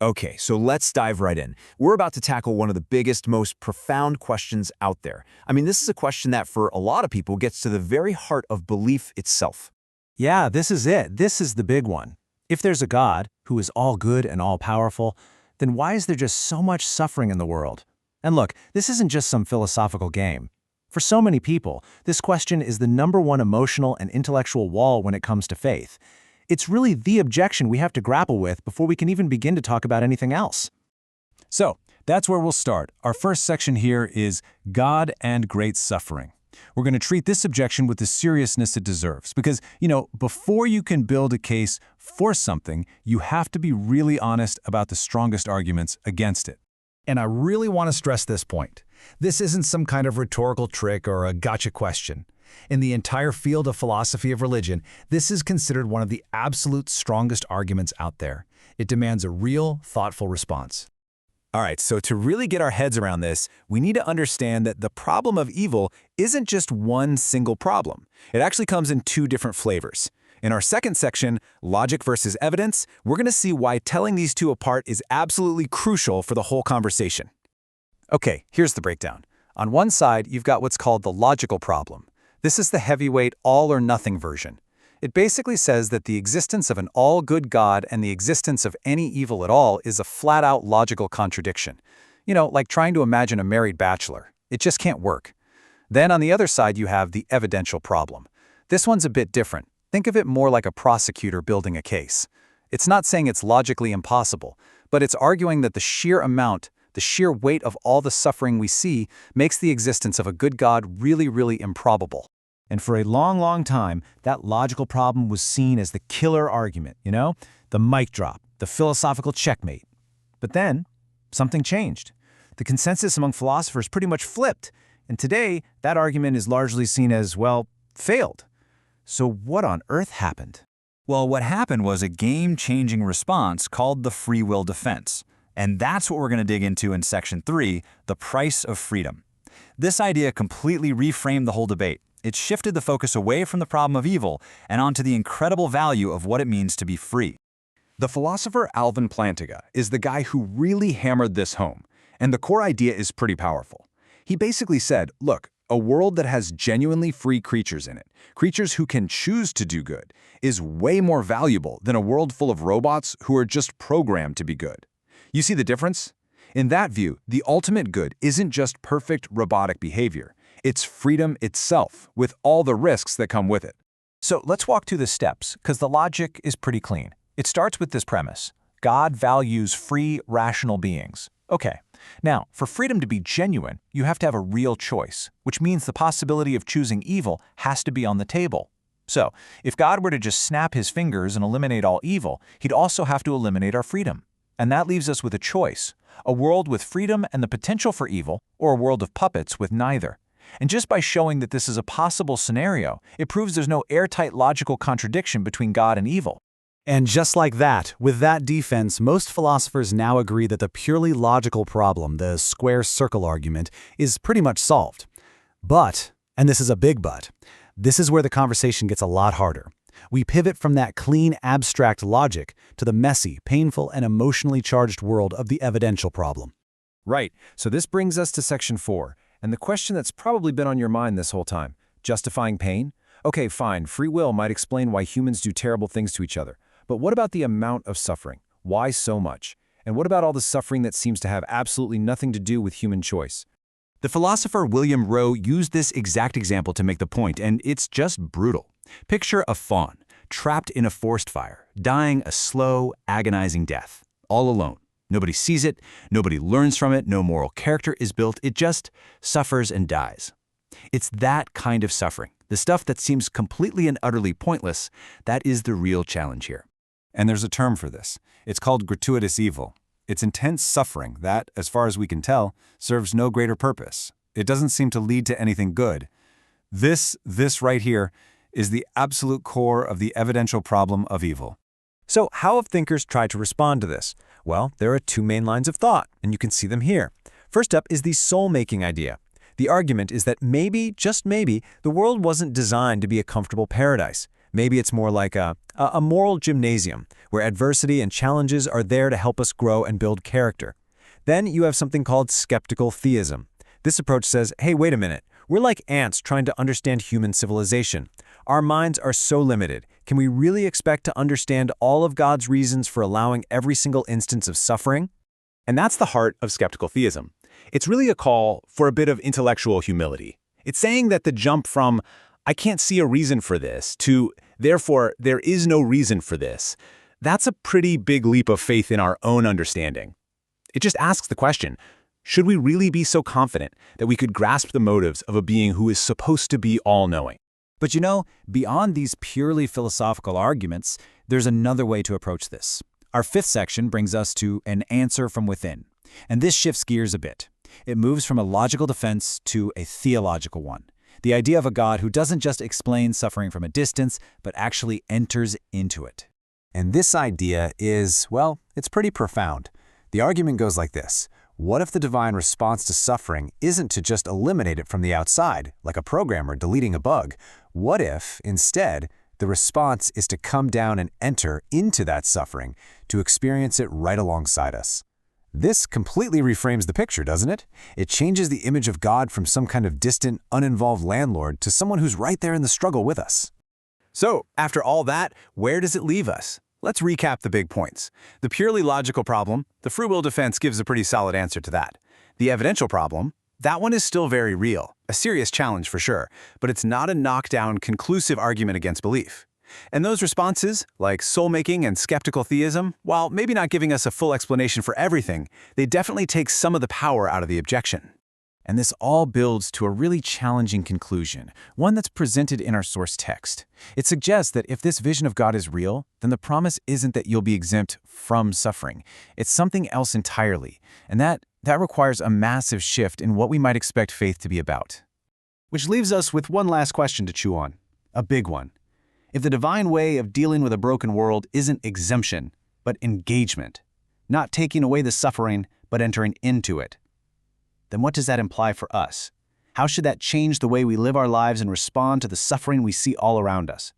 Okay, so let's dive right in. We're about to tackle one of the biggest, most profound questions out there. I mean, this is a question that for a lot of people gets to the very heart of belief itself. Yeah, this is it. This is the big one. If there's a God who is all good and all powerful, then why is there just so much suffering in the world? And look, this isn't just some philosophical game. For so many people, this question is the #1 emotional and intellectual wall when it comes to faith. It's really the objection we have to grapple with before we can even begin to talk about anything else. So, that's where we'll start. Our first section here is God and Great Suffering. We're going to treat this objection with the seriousness it deserves because, before you can build a case for something, you have to be really honest about the strongest arguments against it. And I really want to stress this point. This isn't some kind of rhetorical trick or a gotcha question. In the entire field of philosophy of religion, this is considered one of the absolute strongest arguments out there. It demands a real, thoughtful response. All right, so to really get our heads around this, we need to understand that the problem of evil isn't just one single problem. It actually comes in two different flavors. In our second section, Logic versus Evidence, we're going to see why telling these two apart is absolutely crucial for the whole conversation. Okay, here's the breakdown. On one side, you've got what's called the logical problem. This is the heavyweight all-or-nothing version. It basically says that the existence of an all-good God and the existence of any evil at all is a flat-out logical contradiction. Like trying to imagine a married bachelor. It just can't work. Then on the other side, you have the evidential problem. This one's a bit different. Think of it more like a prosecutor building a case. It's not saying it's logically impossible, but it's arguing that the sheer weight of all the suffering we see makes the existence of a good God really, really improbable. And for a long, long time, that logical problem was seen as the killer argument, the mic drop, the philosophical checkmate. But then, something changed. The consensus among philosophers pretty much flipped, and today, that argument is largely seen as, failed. So what on earth happened? Well, what happened was a game-changing response called the free will defense. And that's what we're going to dig into in Section 3, the price of freedom. This idea completely reframed the whole debate. It shifted the focus away from the problem of evil and onto the incredible value of what it means to be free. The philosopher Alvin Plantinga is the guy who really hammered this home, and the core idea is pretty powerful. He basically said, look, a world that has genuinely free creatures in it, creatures who can choose to do good, is way more valuable than a world full of robots who are just programmed to be good. You see the difference? In that view, the ultimate good isn't just perfect robotic behavior. It's freedom itself, with all the risks that come with it. So let's walk through the steps, because the logic is pretty clean. It starts with this premise. God values free, rational beings. Okay, now, for freedom to be genuine, you have to have a real choice, which means the possibility of choosing evil has to be on the table. So, if God were to just snap his fingers and eliminate all evil, he'd also have to eliminate our freedom. And that leaves us with a choice, a world with freedom and the potential for evil, or a world of puppets with neither. And just by showing that this is a possible scenario, it proves there's no airtight logical contradiction between God and evil. And just like that, with that defense, most philosophers now agree that the purely logical problem, the square circle argument, is pretty much solved. But, and this is a big but, this is where the conversation gets a lot harder. We pivot from that clean, abstract logic to the messy, painful, and emotionally charged world of the evidential problem. Right, so this brings us to Section 4, and the question that's probably been on your mind this whole time. Justifying pain? Okay, fine, free will might explain why humans do terrible things to each other. But what about the amount of suffering? Why so much? And what about all the suffering that seems to have absolutely nothing to do with human choice? The philosopher William Rowe used this exact example to make the point, and it's just brutal. Picture a fawn, trapped in a forest fire, dying a slow, agonizing death, all alone. Nobody sees it, nobody learns from it, no moral character is built, it just suffers and dies. It's that kind of suffering, the stuff that seems completely and utterly pointless, that is the real challenge here. And there's a term for this. It's called gratuitous evil. It's intense suffering that, as far as we can tell, serves no greater purpose. It doesn't seem to lead to anything good. This right here is the absolute core of the evidential problem of evil. So how have thinkers tried to respond to this? Well, there are two main lines of thought, and you can see them here. First up is the soul-making idea. The argument is that maybe, just maybe, the world wasn't designed to be a comfortable paradise. Maybe it's more like a moral gymnasium, where adversity and challenges are there to help us grow and build character. Then you have something called skeptical theism. This approach says, hey, wait a minute, we're like ants trying to understand human civilization. Our minds are so limited. Can we really expect to understand all of God's reasons for allowing every single instance of suffering? And that's the heart of skeptical theism. It's really a call for a bit of intellectual humility. It's saying that the jump from, I can't see a reason for this, to, therefore, there is no reason for this, that's a pretty big leap of faith in our own understanding. It just asks the question, should we really be so confident that we could grasp the motives of a being who is supposed to be all-knowing? But you know, beyond these purely philosophical arguments, there's another way to approach this. Our fifth section brings us to an answer from within. And this shifts gears a bit. It moves from a logical defense to a theological one. The idea of a God who doesn't just explain suffering from a distance, but actually enters into it. And this idea is, well, it's pretty profound. The argument goes like this. What if the divine response to suffering isn't to just eliminate it from the outside, like a programmer deleting a bug? What if, instead, the response is to come down and enter into that suffering, to experience it right alongside us? This completely reframes the picture, doesn't it? It changes the image of God from some kind of distant, uninvolved landlord to someone who's right there in the struggle with us. So, after all that, where does it leave us? Let's recap the big points. The purely logical problem, the free will defense gives a pretty solid answer to that. The evidential problem, that one is still very real, a serious challenge for sure, but it's not a knockdown, conclusive argument against belief. And those responses, like soul-making and skeptical theism, while maybe not giving us a full explanation for everything, they definitely take some of the power out of the objection. And this all builds to a really challenging conclusion, one that's presented in our source text. It suggests that if this vision of God is real, then the promise isn't that you'll be exempt from suffering. It's something else entirely, and that requires a massive shift in what we might expect faith to be about. Which leaves us with one last question to chew on, a big one. If the divine way of dealing with a broken world isn't exemption, but engagement, not taking away the suffering, but entering into it, then what does that imply for us? How should that change the way we live our lives and respond to the suffering we see all around us?